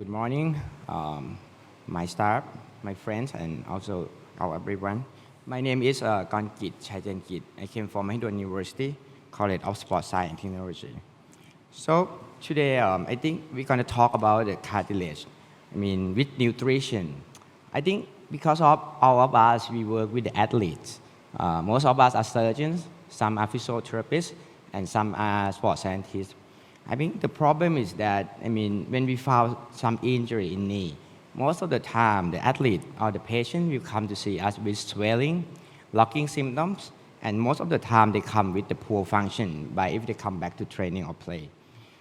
Good morning, my staff, my friends, and also our everyone. My name is Kornkit C. I came from Mahindra University, College of Sports Science and Technology. So today, I think we're going to talk about the cartilage. With nutrition. I think because of all of us, we work with the athletes. Most of us are surgeons, some are physiotherapists, and some are sports scientists. I think the problem is that, when we found some injury in knee, most of the time the athlete or the patient will come to see us with swelling, locking symptoms, and most of the time they come with the poor function by if they come back to training or play.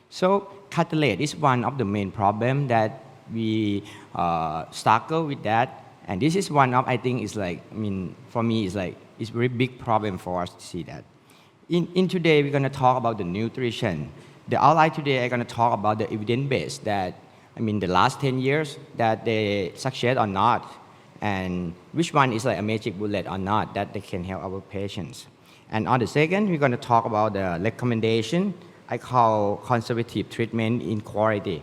So cartilage is one of the main problems that we struggle with that, and this is one of, I think, for me, it's a very big problem for us to see that. In today, we're going to talk about the nutrition. The outline today, I'm going to talk about the evidence base that, the last 10 years, that they succeed or not, and which one is like a magic bullet or not that they can help our patients. And on the second, we're going to talk about the recommendation I call conservative treatment in quality.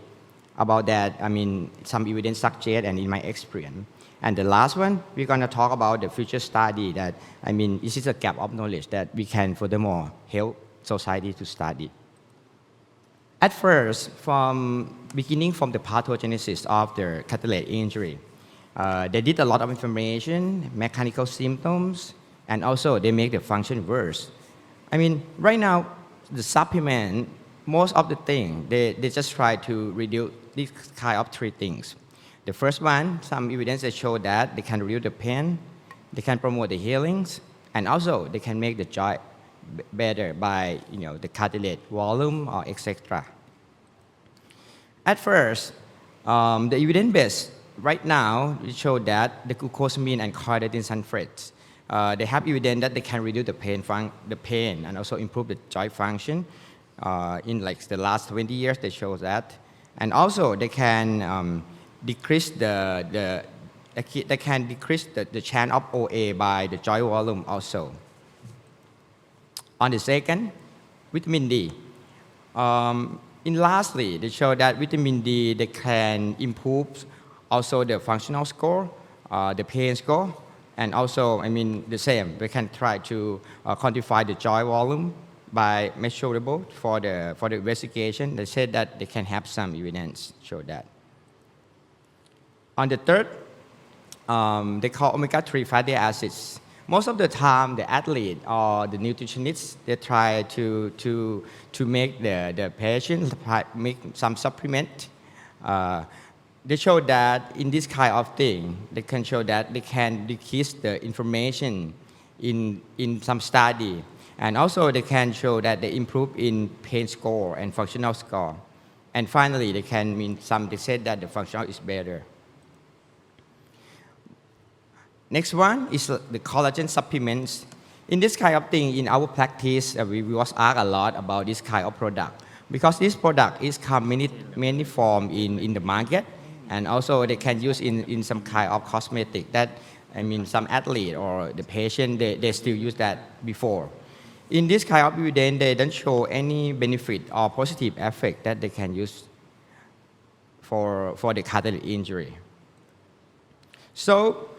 About that, some evidence suggest and in my experience. And the last one, we're going to talk about the future study that, this is a gap of knowledge that we can furthermore help society to study. At first, beginning from the pathogenesis of the cartilage injury, they did a lot of information, mechanical symptoms, and also they make the function worse. Right now, the supplement, most of the thing, they just try to reduce this kind of three things. The first one, some evidence that show that they can reduce the pain, they can promote the healings, and also they can make the joint better by the cartilage volume or etc. At first, the evidence base right now show that the glucosamine and chondroitin sulfates, they have evidence that they can reduce the pain and also improve the joint function. In the last 20 years, they show that, and also they can decrease the chance of OA by the joint volume also. On the second, vitamin D. Lastly, they show that vitamin D they can improve also the functional score, the pain score, and also the same. They can try to quantify the joint volume by measurable for the investigation. They said that they can have some evidence show that. On the third, they call omega-3 fatty acids. Most of the time, the athlete or the nutritionist, they try to make the patient make some supplement. They show that in this kind of thing, they can show that they can decrease the information in some study. And also they can show that they improve in pain score and functional score. And finally, they said that the functional is better. Next one is the collagen supplements. In this kind of thing, in our practice, we was asked a lot about this kind of product because this product is come many form in the market, and also they can use in some kind of cosmetic that some athlete or the patient they still use that before. In this kind of evidence, they don't show any benefit or positive effect that they can use for the cartilage injury. So.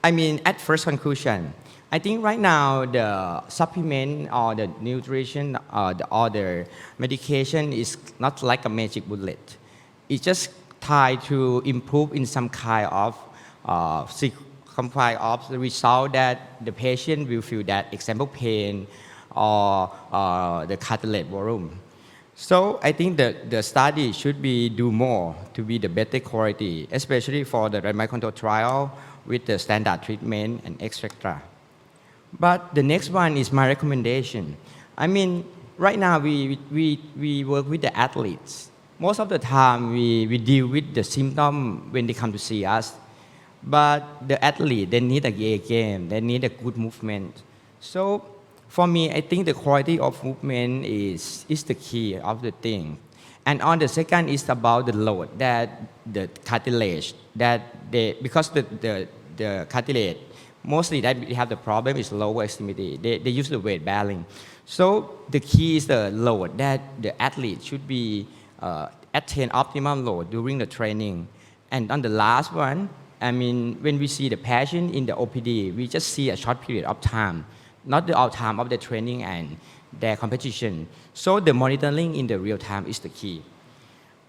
At first conclusion, I think right now the supplement or the nutrition or the other medication is not like a magic bullet. It's just tied to improve in some kind of the result that the patient will feel that example pain or the cartilage volume. So I think that the study should do more to be the better quality, especially for the randomized control trial with the standard treatment and etc. But the next one is my recommendation. Right now we work with the athletes. Most of the time we deal with the symptom when they come to see us. But the athlete, they need a game, they need a good movement. So for me, I think the quality of movement is the key of the thing. And on the second is about the load that the cartilage because the cartilage mostly that we have the problem is lower extremity. They use the weight bearing. So the key is the load that the athlete should be attain optimum load during the training. And on the last one, when we see the patient in the OPD, we just see a short period of time, not the all time of the training and their competition. So the monitoring in the real time is the key.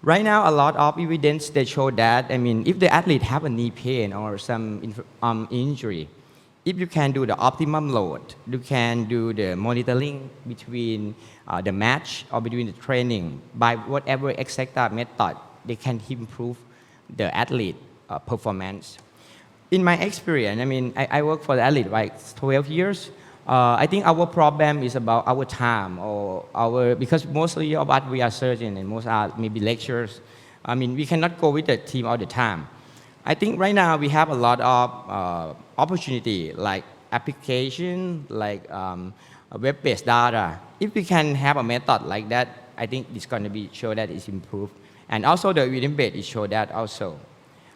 Right now, a lot of evidence they show that, if the athlete have a knee pain or some injury, if you can do the optimum load, you can do the monitoring between the match or between the training by whatever exact method, they can improve the athlete performance. In my experience, I work for the athlete like 12 years. I think our problem is about our time because mostly of us we are surgeons and most are maybe lecturers. We cannot go with the team all the time. I think right now we have a lot of opportunity like application, like web-based data. If we can have a method like that, I think it's going to be show that it's improved. And also the evidence is show that also.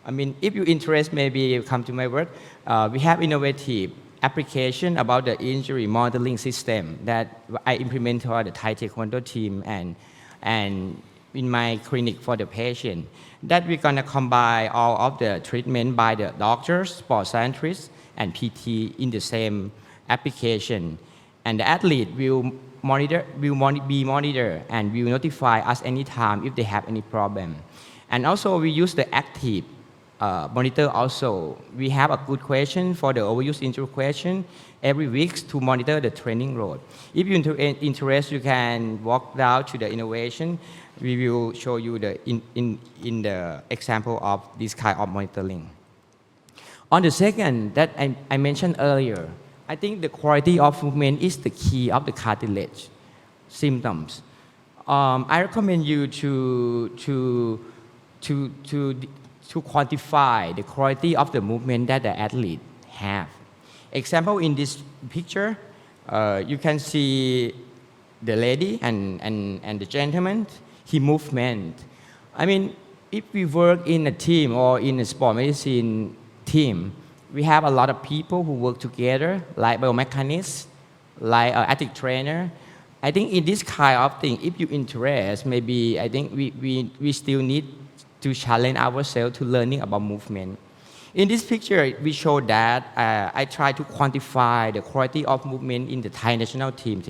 If you're interested, maybe you come to my work. We have innovative application about the injury modeling system that I implement for the Thai Taekwondo team and in my clinic for the patient. That we're gonna combine all of the treatment by the doctors, sports scientists, and PT in the same application. And the athlete will be monitored and will notify us anytime if they have any problem. And also we use the active monitor also. We have a good question for the overuse injury question every week to monitor the training load. If you're interested, you can walk down to the innovation. We will show you in the example of this kind of monitoring. On the second that I mentioned earlier, I think the quality of movement is the key of the cartilage symptoms. I recommend you to quantify the quality of the movement that the athlete have. Example, in this picture, you can see the lady and the gentleman, his movement. If we work in a team or in a sport medicine team, we have a lot of people who work together, like biomechanists, like an athletic trainer. I think in this kind of thing, if you interest, maybe I think we still need to challenge ourselves to learning about movement. In this picture, we show that I try to quantify the quality of movement in the Thai national team,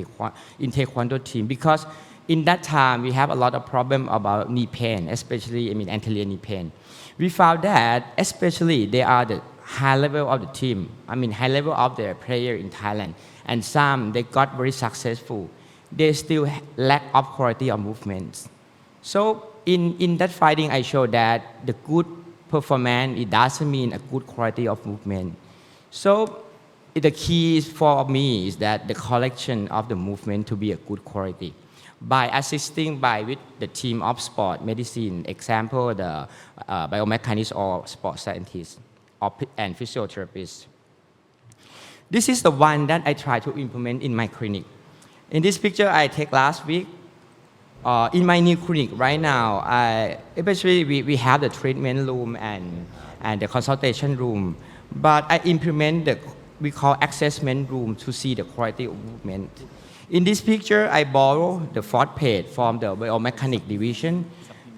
in Taekwondo team, because in that time, we have a lot of problem about knee pain, especially, anterior knee pain. We found that, especially, they are the high level of the team, high level of the player in Thailand, and some, they got very successful. They still lack of quality of movements. So, in that finding, I show that the good performance, it doesn't mean a good quality of movement. So, the key for me is that the collection of the movement to be a good quality. By assisting with the team of sport medicine, example, the biomechanists or sports scientists and physiotherapists. This is the one that I try to implement in my clinic. In this picture I take last week, in my new clinic right now, especially we have the treatment room and the consultation room, but I implement we call assessment room to see the quality of movement. In this picture, I borrow the fourth page from the biomechanic division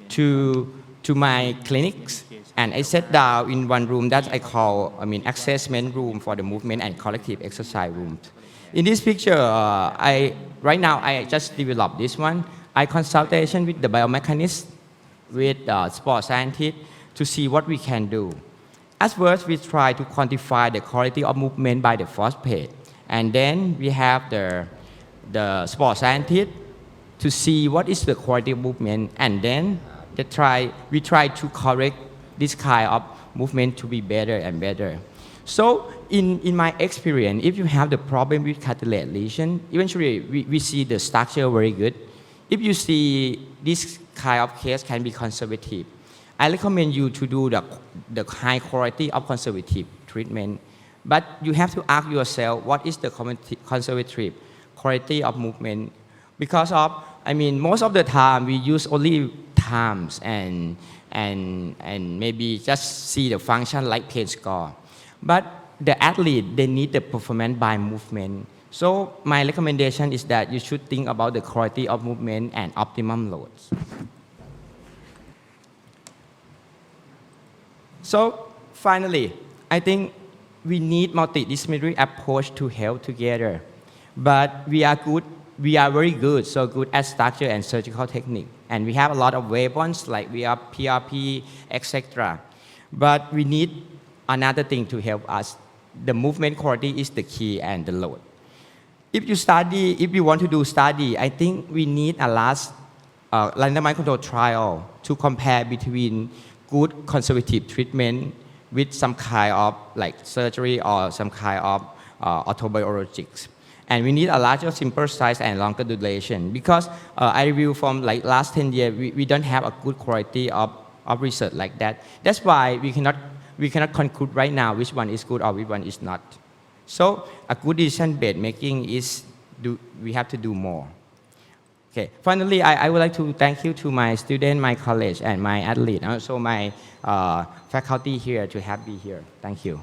to my clinics, and I sat down in one room that I call, assessment room for the movement and collective exercise rooms. In this picture, right now I just developed this one. I consultation with the biomechanist, with sports scientists to see what we can do. At first, we try to quantify the quality of movement by the first page, and then we have the sports scientist to see what is the quality of movement, and then we try to correct this kind of movement to be better and better. So in my experience, if you have the problem with cartilage lesion, eventually we see the structure very good. If you see this kind of case can be conservative, I recommend you to do the high quality of conservative treatment. But you have to ask yourself, what is the conservative quality of movement? Because of, most of the time we use only times and maybe just see the function like pain score. But the athlete, they need the performance by movement. So my recommendation is that you should think about the quality of movement and optimum loads. So finally, I think we need multidisciplinary approach to help together. But we are very good, so good at structure and surgical technique. And we have a lot of weapons like we have PRP, etc. But we need another thing to help us. The movement quality is the key and the load. If you want to do study, I think we need a last randomized controlled trial to compare between good conservative treatment with some kind of like surgery or some kind of orthobiologics. And we need a larger simple size and longer duration because I review from like last 10 years, we don't have a good quality of research like that. That's why we cannot conclude right now which one is good or which one is not. So a good decision-based making is we have to do more. Okay. Finally, I would like to thank you to my student, my college, and my athlete, and also my faculty here to have me here. Thank you.